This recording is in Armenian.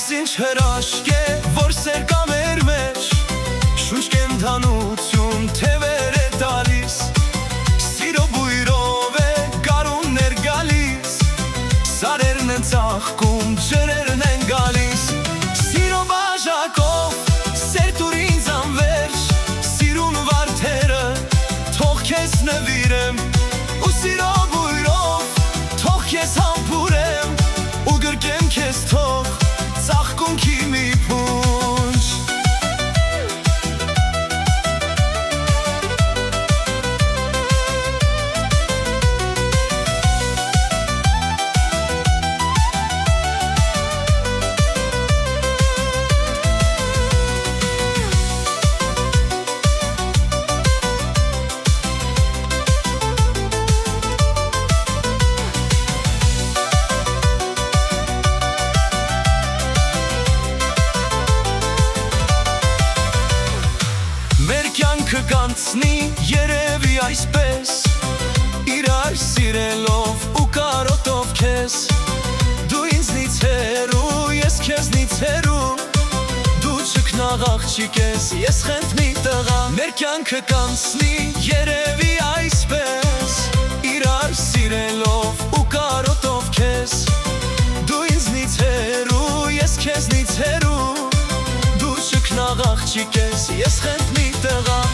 ինչ հրաշք է, որ սեր կա մեր մեջ, շունչ կենդանություն թևեր է տալիս, սիրո բույրով է գարուններ գալիս, սարերն են ծաղկում, ջրերն են գալիս, սիրո բաժակով սեր տուր ինձ անվերջ, սիրուն վարդերը թող քեզ նվիրեմ, ու սիրո բույրով թող քեզ համբուրեմ, ու գրկեմ քեզ թող ծաղկունքի մի փունջ։ Կանցնի երևի այսպես, իրար սիրելով ու կարոտով քեզ, դու ինձնից հեռու, ես քեզնից հեռու, դու չքնաղ աղջիկ ես, ես խենթ մի տղա, մեր կյանքը կանցնի երևի այսպես, իրար սիրելով ու կարոտով քեզ, դու ինձնից հեռու, ես քեզնից հեռու, դու չքնաղ աղջիկ ես, ես խենթ մի տղա